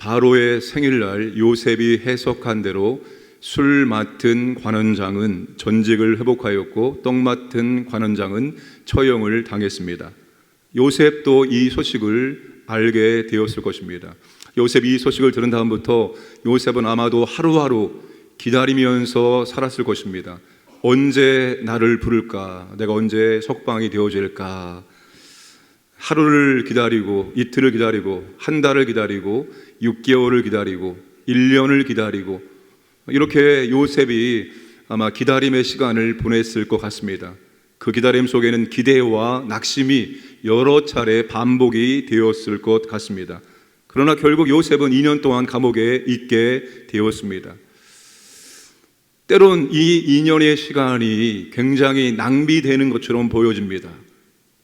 바로의 생일날 요셉이 해석한 대로 술 맡은 관원장은 전직을 회복하였고 떡 맡은 관원장은 처형을 당했습니다. 요셉도 이 소식을 알게 되었을 것입니다. 요셉이 이 소식을 들은 다음부터 요셉은 아마도 하루하루 기다리면서 살았을 것입니다. 언제 나를 부를까? 내가 언제 석방이 되어질까? 하루를 기다리고, 이틀을 기다리고, 한 달을 기다리고, 6개월을 기다리고, 1년을 기다리고, 이렇게 요셉이 아마 기다림의 시간을 보냈을 것 같습니다. 그 기다림 속에는 기대와 낙심이 여러 차례 반복이 되었을 것 같습니다. 그러나 결국 요셉은 2년 동안 감옥에 있게 되었습니다. 때론 이 2년의 시간이 굉장히 낭비되는 것처럼 보여집니다.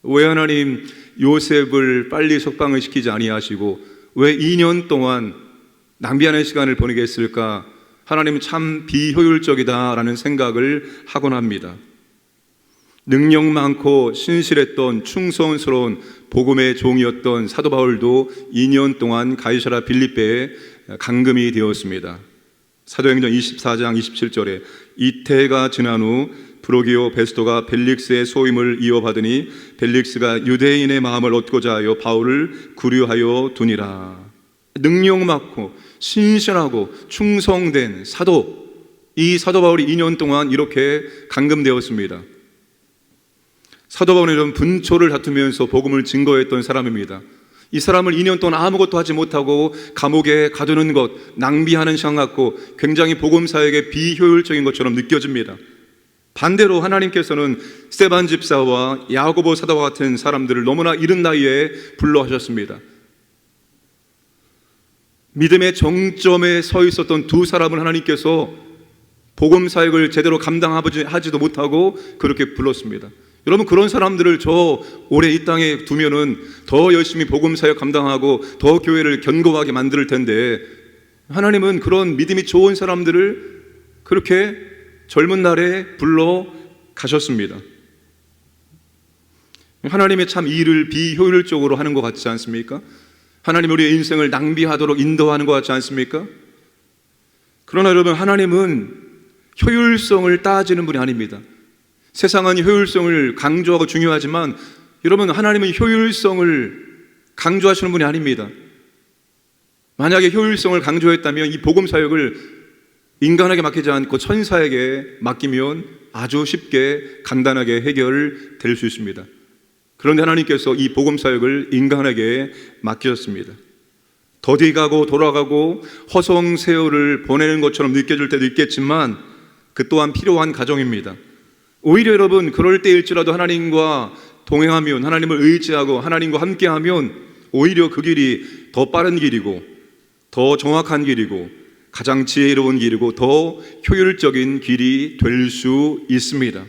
왜 하나님 요셉을 빨리 석방을 시키지 아니하시고 왜 2년 동안 낭비하는 시간을 보내게 했을까? 하나님은 참 비효율적이다라는 생각을 하곤 합니다. 능력 많고 신실했던 충성스러운 복음의 종이었던 사도 바울도 2년 동안 가이사랴 빌립보에 감금이 되었습니다. 사도행전 24장 27절에 이태가 지난 후 브로기오 베스토가 벨릭스의 소임을 이어받으니 벨릭스가 유대인의 마음을 얻고자 하여 바울을 구류하여 두니라. 능력 많고 신실하고 충성된 사도, 이 사도 바울이 2년 동안 이렇게 감금되었습니다. 사도 바울은 분초를 다투면서 복음을 증거했던 사람입니다. 이 사람을 2년 동안 아무것도 하지 못하고 감옥에 가두는 것, 낭비하는 시간 같고 굉장히 복음사역에 비효율적인 것처럼 느껴집니다. 반대로 하나님께서는 스데반 집사와 야고보 사도와 같은 사람들을 너무나 이른 나이에 불러하셨습니다. 믿음의 정점에 서 있었던 두 사람을 하나님께서 복음사역을 제대로 감당하지도 못하고 그렇게 불렀습니다. 여러분, 그런 사람들을 저 오래 이 땅에 두면은 더 열심히 복음사역 감당하고 더 교회를 견고하게 만들 텐데 하나님은 그런 믿음이 좋은 사람들을 그렇게 젊은 날에 불러 가셨습니다. 하나님이 참 일을 비효율적으로 하는 것 같지 않습니까? 하나님 우리의 인생을 낭비하도록 인도하는 것 같지 않습니까? 그러나 여러분, 하나님은 효율성을 따지는 분이 아닙니다. 세상은 효율성을 강조하고 중요하지만 여러분, 하나님은 효율성을 강조하시는 분이 아닙니다. 만약에 효율성을 강조했다면 이 복음사역을 인간에게 맡기지 않고 천사에게 맡기면 아주 쉽게 간단하게 해결될 수 있습니다. 그런데 하나님께서 이 복음사역을 인간에게 맡기셨습니다. 더디가고 돌아가고 허송세월을 보내는 것처럼 느껴질 때도 있겠지만 그 또한 필요한 과정입니다. 오히려 여러분, 그럴 때일지라도 하나님과 동행하면, 하나님을 의지하고 하나님과 함께하면 오히려 그 길이 더 빠른 길이고 더 정확한 길이고 가장 지혜로운 길이고 더 효율적인 길이 될 수 있습니다.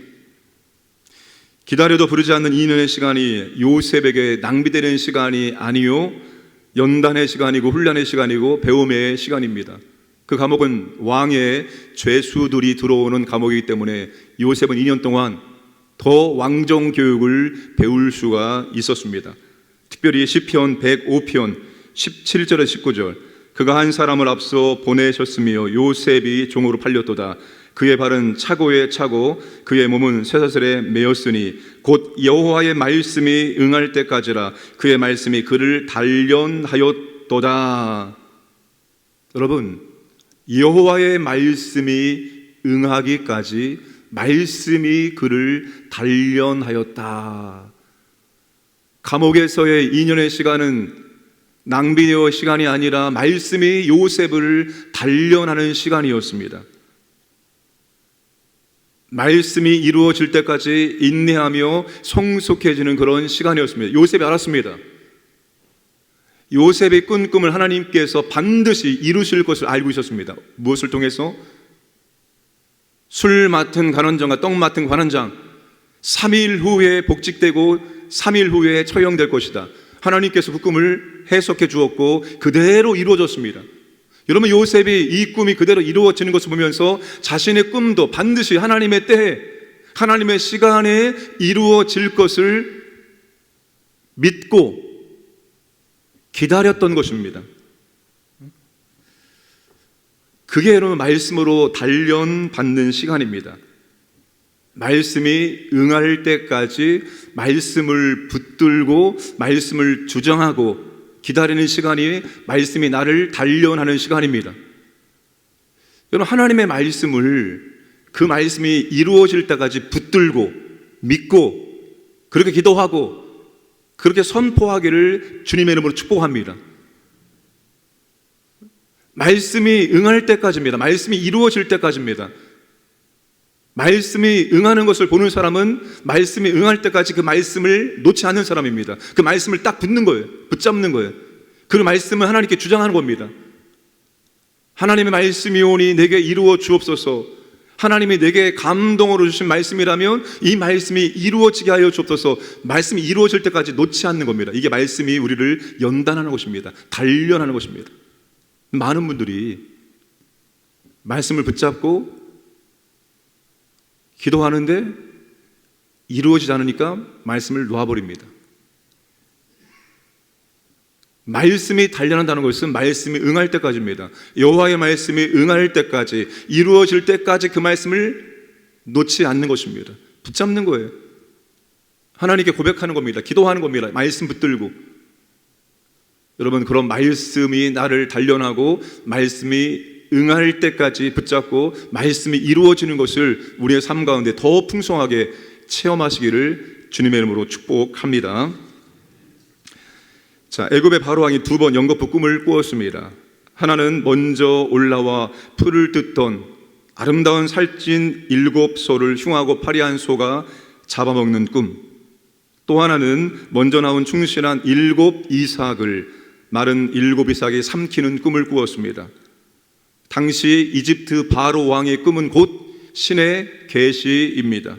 기다려도 부르지 않는 2년의 시간이 요셉에게 낭비되는 시간이 아니요, 연단의 시간이고 훈련의 시간이고 배움의 시간입니다. 그 감옥은 왕의 죄수들이 들어오는 감옥이기 때문에 요셉은 2년 동안 더 왕정 교육을 배울 수가 있었습니다. 특별히 시편 105편 17절에 19절, 그가 한 사람을 앞서 보내셨으며 요셉이 종으로 팔렸도다. 그의 발은 차고에 차고 그의 몸은 쇠사슬에 매였으니 곧 여호와의 말씀이 응할 때까지라. 그의 말씀이 그를 단련하였도다. 여러분, 여호와의 말씀이 응하기까지 말씀이 그를 단련하였다. 감옥에서의 2년의 시간은 낭비의 시간이 아니라 말씀이 요셉을 단련하는 시간이었습니다. 말씀이 이루어질 때까지 인내하며 성숙해지는 그런 시간이었습니다. 요셉이 알았습니다. 요셉의 꾼 꿈을 하나님께서 반드시 이루실 것을 알고 있었습니다. 무엇을 통해서? 술 맡은 관원장과 떡 맡은 관원장, 3일 후에 복직되고 3일 후에 처형될 것이다. 하나님께서 그 꿈을 해석해 주었고 그대로 이루어졌습니다. 여러분, 요셉이 이 꿈이 그대로 이루어지는 것을 보면서 자신의 꿈도 반드시 하나님의 때에, 하나님의 시간에 이루어질 것을 믿고 기다렸던 것입니다. 그게 여러분 말씀으로 단련받는 시간입니다. 말씀이 응할 때까지 말씀을 붙들고 말씀을 주장하고 기다리는 시간이 말씀이 나를 단련하는 시간입니다. 여러분, 하나님의 말씀을 그 말씀이 이루어질 때까지 붙들고 믿고 그렇게 기도하고 그렇게 선포하기를 주님의 이름으로 축복합니다. 말씀이 응할 때까지입니다. 말씀이 이루어질 때까지입니다. 말씀이 응하는 것을 보는 사람은 말씀이 응할 때까지 그 말씀을 놓지 않는 사람입니다. 그 말씀을 딱 붙는 거예요. 붙잡는 거예요. 그 말씀을 하나님께 주장하는 겁니다. 하나님의 말씀이 오니 내게 이루어 주옵소서. 하나님이 내게 감동으로 주신 말씀이라면 이 말씀이 이루어지게 하여 주옵소서. 말씀이 이루어질 때까지 놓지 않는 겁니다. 이게 말씀이 우리를 연단하는 것입니다. 단련하는 것입니다. 많은 분들이 말씀을 붙잡고 기도하는데 이루어지지 않으니까 말씀을 놓아버립니다. 말씀이 단련한다는 것은 말씀이 응할 때까지입니다. 여호와의 말씀이 응할 때까지, 이루어질 때까지 그 말씀을 놓지 않는 것입니다. 붙잡는 거예요. 하나님께 고백하는 겁니다. 기도하는 겁니다. 말씀 붙들고. 여러분, 그런 말씀이 나를 단련하고 말씀이 응할 때까지 붙잡고 말씀이 이루어지는 것을 우리의 삶 가운데 더 풍성하게 체험하시기를 주님의 이름으로 축복합니다. 자, 애굽의 바로 왕이 두 번 연거푸 꿈을 꾸었습니다. 하나는 먼저 올라와 풀을 뜯던 아름다운 살찐 7소를 흉하고 파리한 소가 잡아먹는 꿈, 또 하나는 먼저 나온 충실한 7 이삭을 마른 7 이삭이 삼키는 꿈을 꾸었습니다. 당시 이집트 바로 왕의 꿈은 곧 신의 계시입니다.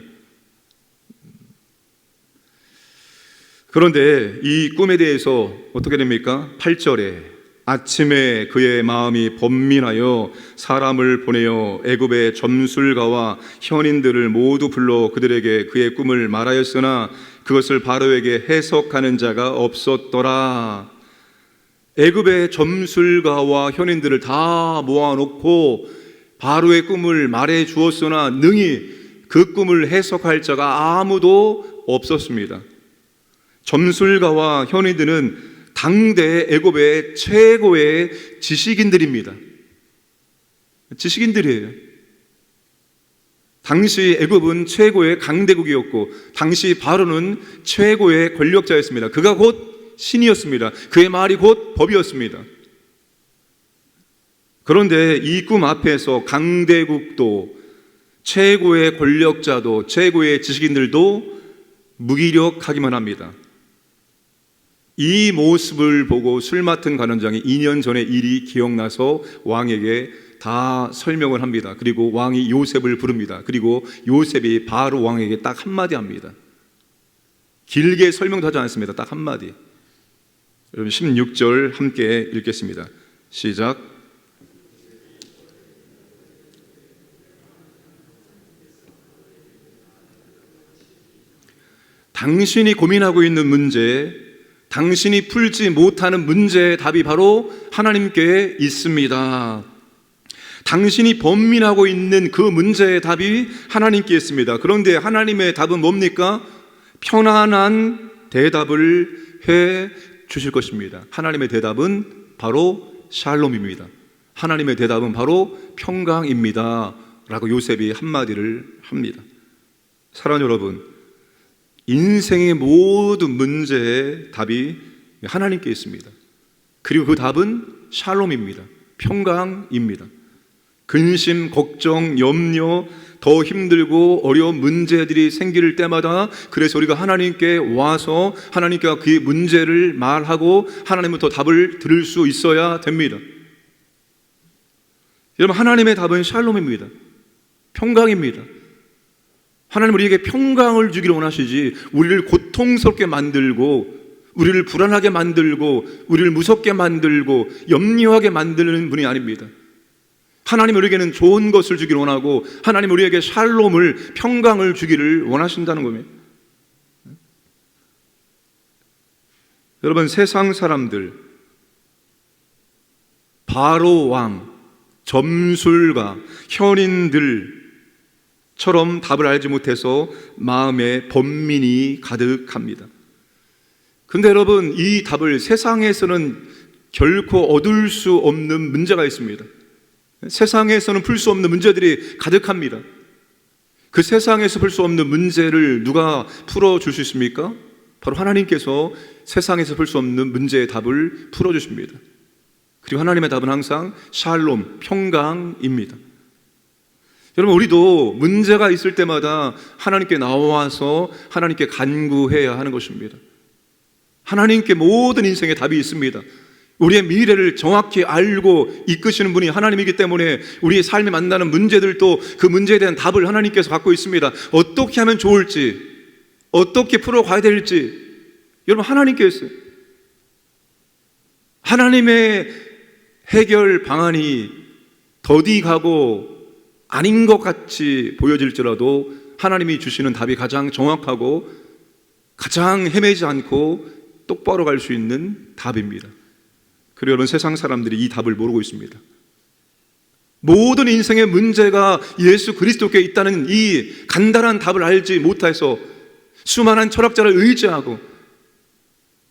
그런데 이 꿈에 대해서 어떻게 됩니까? 8절에 아침에 그의 마음이 번민하여 사람을 보내어 애굽의 점술가와 현인들을 모두 불러 그들에게 그의 꿈을 말하였으나 그것을 바로에게 해석하는 자가 없었더라. 애굽의 점술가와 현인들을 다 모아놓고 바로의 꿈을 말해 주었으나 능히 그 꿈을 해석할 자가 아무도 없었습니다. 점술가와 현인들은 당대 애굽의 최고의 지식인들입니다. 지식인들이에요. 당시 애굽은 최고의 강대국이었고 당시 바로는 최고의 권력자였습니다. 그가 곧 신이었습니다. 그의 말이 곧 법이었습니다. 그런데 이 꿈 앞에서 강대국도 최고의 권력자도 최고의 지식인들도 무기력하기만 합니다. 이 모습을 보고 술 맡은 간원장이 2년 전의 일이 기억나서 왕에게 다 설명을 합니다. 그리고 왕이 요셉을 부릅니다. 그리고 요셉이 바로 왕에게 딱 한마디 합니다. 길게 설명도 하지 않습니다. 딱 한마디. 여러분 16절 함께 읽겠습니다. 시작. 당신이 고민하고 있는 문제, 당신이 풀지 못하는 문제의 답이 바로 하나님께 있습니다. 당신이 번민하고 있는 그 문제의 답이 하나님께 있습니다. 그런데 하나님의 답은 뭡니까? 편안한 대답을 해 주실 것입니다. 하나님의 대답은 바로 샬롬입니다. 하나님의 대답은 바로 평강입니다. 라고 요셉이 한마디를 합니다. 사랑하는 여러분, 인생의 모든 문제의 답이 하나님께 있습니다. 그리고 그 답은 샬롬입니다. 평강입니다. 근심, 걱정, 염려, 더 힘들고 어려운 문제들이 생길 때마다 그래서 우리가 하나님께 와서 하나님께 그 문제를 말하고 하나님부터 답을 들을 수 있어야 됩니다. 여러분, 하나님의 답은 샬롬입니다. 평강입니다. 하나님 우리에게 평강을 주기를 원하시지 우리를 고통스럽게 만들고 우리를 불안하게 만들고 우리를 무섭게 만들고 염려하게 만드는 분이 아닙니다. 하나님 우리에게는 좋은 것을 주기를 원하고 하나님 우리에게 샬롬을, 평강을 주기를 원하신다는 겁니다. 여러분, 세상 사람들, 바로 왕, 점술가, 현인들처럼 답을 알지 못해서 마음에 번민이 가득합니다. 근데 여러분, 이 답을 세상에서는 결코 얻을 수 없는 문제가 있습니다. 세상에서는 풀 수 없는 문제들이 가득합니다. 그 세상에서 풀 수 없는 문제를 누가 풀어줄 수 있습니까? 바로 하나님께서 세상에서 풀 수 없는 문제의 답을 풀어주십니다. 그리고 하나님의 답은 항상 샬롬, 평강입니다. 여러분, 우리도 문제가 있을 때마다 하나님께 나와서 하나님께 간구해야 하는 것입니다. 하나님께 모든 인생의 답이 있습니다. 우리의 미래를 정확히 알고 이끄시는 분이 하나님이기 때문에 우리의 삶에 만나는 문제들도 그 문제에 대한 답을 하나님께서 갖고 있습니다. 어떻게 하면 좋을지, 어떻게 풀어가야 될지 여러분 하나님께 있어요. 하나님의 해결 방안이 더디가고 아닌 것 같이 보여질지라도 하나님이 주시는 답이 가장 정확하고 가장 헤매지 않고 똑바로 갈 수 있는 답입니다. 그리고 여러분, 세상 사람들이 이 답을 모르고 있습니다. 모든 인생의 문제가 예수 그리스도께 있다는 이 간단한 답을 알지 못해서 수많은 철학자를 의지하고,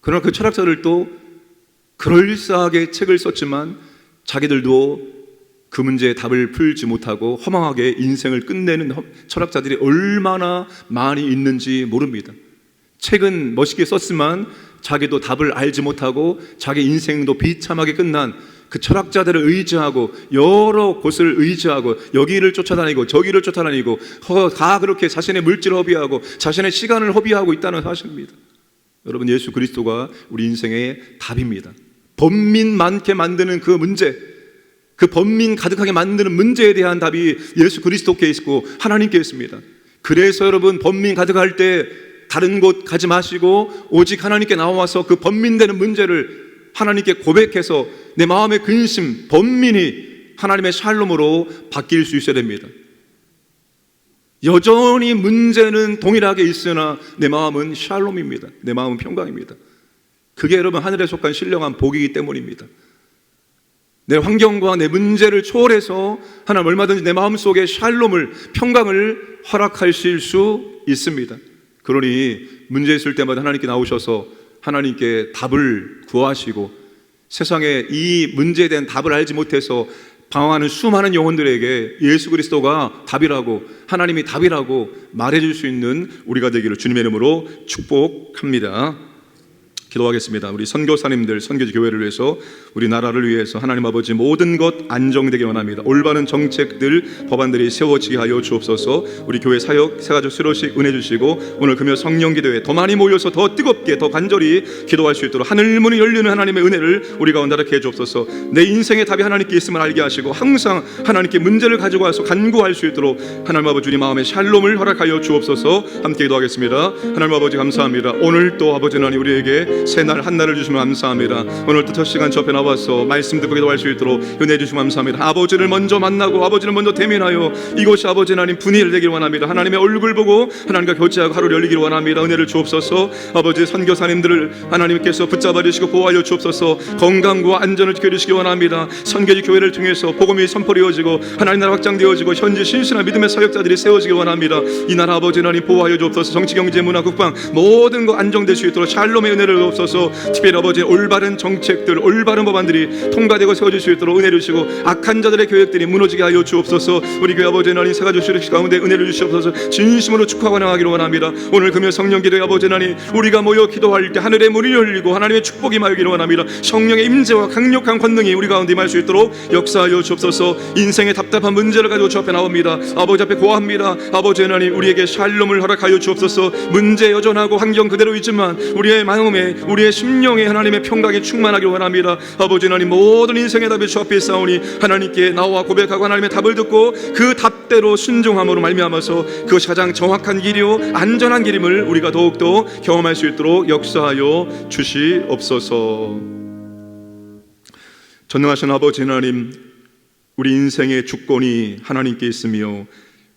그러나 그 철학자들도 그럴싸하게 책을 썼지만 자기들도 그 문제의 답을 풀지 못하고 허망하게 인생을 끝내는 철학자들이 얼마나 많이 있는지 모릅니다. 책은 멋있게 썼지만 자기도 답을 알지 못하고 자기 인생도 비참하게 끝난 그 철학자들을 의지하고 여러 곳을 의지하고 여기를 쫓아다니고 저기를 쫓아다니고 다 그렇게 자신의 물질을 허비하고 자신의 시간을 허비하고 있다는 사실입니다. 여러분, 예수 그리스도가 우리 인생의 답입니다. 번민 많게 만드는 그 문제, 그 번민 가득하게 만드는 문제에 대한 답이 예수 그리스도께 있고 하나님께 있습니다. 그래서 여러분, 번민 가득할 때 다른 곳 가지 마시고 오직 하나님께 나와서 그 번민되는 문제를 하나님께 고백해서 내 마음의 근심, 번민이 하나님의 샬롬으로 바뀔 수 있어야 됩니다. 여전히 문제는 동일하게 있으나 내 마음은 샬롬입니다. 내 마음은 평강입니다. 그게 여러분 하늘에 속한 신령한 복이기 때문입니다. 내 환경과 내 문제를 초월해서 하나님 얼마든지 내 마음속에 샬롬을, 평강을 허락하실 수 있습니다. 그러니 문제 있을 때마다 하나님께 나오셔서 하나님께 답을 구하시고 세상에 이 문제에 대한 답을 알지 못해서 방황하는 수많은 영혼들에게 예수 그리스도가 답이라고, 하나님이 답이라고 말해줄 수 있는 우리가 되기를 주님의 이름으로 축복합니다. 기도하겠습니다. 우리 선교사님들, 선교지 교회를 위해서, 우리 나라를 위해서 하나님 아버지 모든 것 안정되기 원합니다. 올바른 정책들, 법안들이 세워지게 하여 주옵소서. 우리 교회 사역 새가족 수료식 은혜 주시고 오늘 금요 성령 기도회 더 많이 모여서 더 뜨겁게 더 간절히 기도할 수 있도록 하늘 문이 열리는 하나님의 은혜를 우리 가운데 나타나게 해 주옵소서. 내 인생의 답이 하나님께 있음을 알게 하시고 항상 하나님께 문제를 가지고 와서 간구할 수 있도록 하나님 아버지 우리 마음에 샬롬을 허락하여 주옵소서. 함께 기도하겠습니다. 하나님 아버지 감사합니다. 오늘 또 아버지 하나님 우리에게 새날 한날을 주시면 감사합니다. 오늘 또 첫 시간 저 앞에 나와서 말씀 듣고 기도할 수 있도록 은혜 주시면 감사합니다. 아버지를 먼저 만나고 아버지를 먼저 대면하여 이곳이 아버지 하나님 분위기를 되기를 원합니다. 하나님의 얼굴 보고 하나님과 교제하고 하루를 열리기를 원합니다. 은혜를 주옵소서. 아버지 선교사님들을 하나님께서 붙잡아 주시고 보호하여 주옵소서. 건강과 안전을 지켜주시기 원합니다. 선교지 교회를 통해서 복음이 선포되어지고 하나님 나라 확장되어지고 현지 신실한 믿음의 사역자들이 세워지기 원합니다. 이 나라 아버지 하나님 보호하여 주옵소서. 정치, 경제, 문화, 국방 모든 거 안정될 수 있도록 샬롬의 은혜를 주옵소서. 특별히 아버지 올바른 정책들, 올바른 법안들이 통과되고 세워질 수 있도록 은혜를 주시고 악한 자들의 계획들이 무너지게 하여 주옵소서. 우리 교회 아버지 하나님 새가족 수료식 가운데 은혜를 주시옵소서. 진심으로 축하하고 나가기를 원합니다. 오늘 금요 성령 기도에 아버지 하나님 우리가 모여 기도할 때 하늘의 문이 열리고 하나님의 축복이 임하기를 원합니다. 성령의 임재와 강력한 권능이 우리 가운데 임할 수 있도록 역사하여 주옵소서. 인생의 답답한 문제를 가지고 주 앞에 나옵니다. 아버지 앞에 고합니다. 아버지 하나님 우리에게 샬롬을 허락하여 주옵소서. 문제 여전하고 환경 그대로 있지만 우리의 마음에 우리의 심령에 하나님의 평강이 충만하기를 원합니다. 아버지 하나님 모든 인생의 답이 주 앞에 있사오니 하나님께 나와 고백하고 하나님의 답을 듣고 그 답대로 순종함으로 말미암아서 그것이 가장 정확한 길이요 안전한 길임을 우리가 더욱더 경험할 수 있도록 역사하여 주시옵소서. 전능하신 아버지 하나님, 우리 인생의 주권이 하나님께 있으며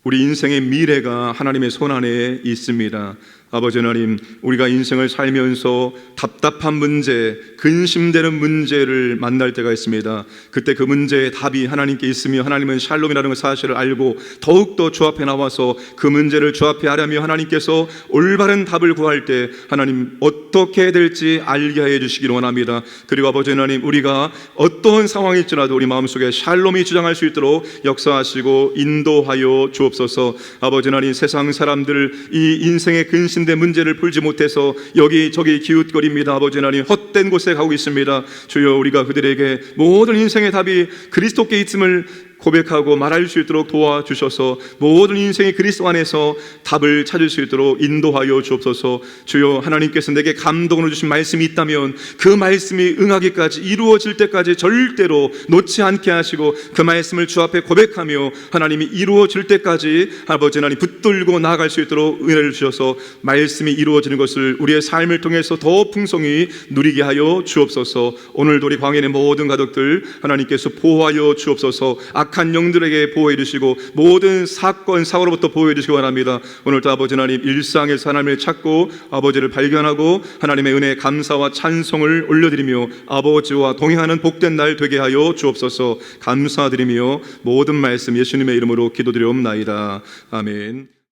우리 인생의 미래가 하나님의 손안에 있습니다. 아버지 하나님, 우리가 인생을 살면서 답답한 문제, 근심되는 문제를 만날 때가 있습니다. 그때 그 문제의 답이 하나님께 있으며 하나님은 샬롬이라는 그 사실을 알고 더욱더 주 앞에 나와서 그 문제를 주 앞에 하라며 하나님께서 올바른 답을 구할 때 하나님 어떻게 해야 될지 알게 해 주시기를 원합니다. 그리고 아버지 하나님, 우리가 어떠한 상황일지라도 우리 마음속에 샬롬이 주장할 수 있도록 역사하시고 인도하여 주옵소서. 아버지 하나님, 세상 사람들 이 인생의 근심된 문제를 풀지 못해서 여기저기 기웃거립니다. 아버지 하나님, 헛된 곳에 가고 있습니다. 주여, 우리가 그들에게 모든 인생의 답이 그리스도께 있음을 고백하고 말할 수 있도록 도와주셔서 모든 인생의 그리스도 안에서 답을 찾을 수 있도록 인도하여 주옵소서. 주여, 하나님께서 내게 감동을 주신 말씀이 있다면 그 말씀이 응하기까지 이루어질 때까지 절대로 놓지 않게 하시고 그 말씀을 주 앞에 고백하며 하나님이 이루어질 때까지 아버지 하나님 붙들고 나아갈 수 있도록 은혜를 주셔서 말씀이 이루어지는 것을 우리의 삶을 통해서 더 풍성히 누리게 하여 주옵소서. 오늘도 우리 광연의 모든 가족들 하나님께서 보호하여 주옵소서. 악한 영들에게 보호해 주시고 모든 사건 사고로부터 보호해 주시기 바랍니다. 오늘도 아버지 하나님, 일상에서 하나님을 찾고 아버지를 발견하고 하나님의 은혜에 감사와 찬송을 올려드리며 아버지와 동행하는 복된 날 되게 하여 주옵소서. 감사드리며 모든 말씀 예수님의 이름으로 기도드리옵나이다. 아멘.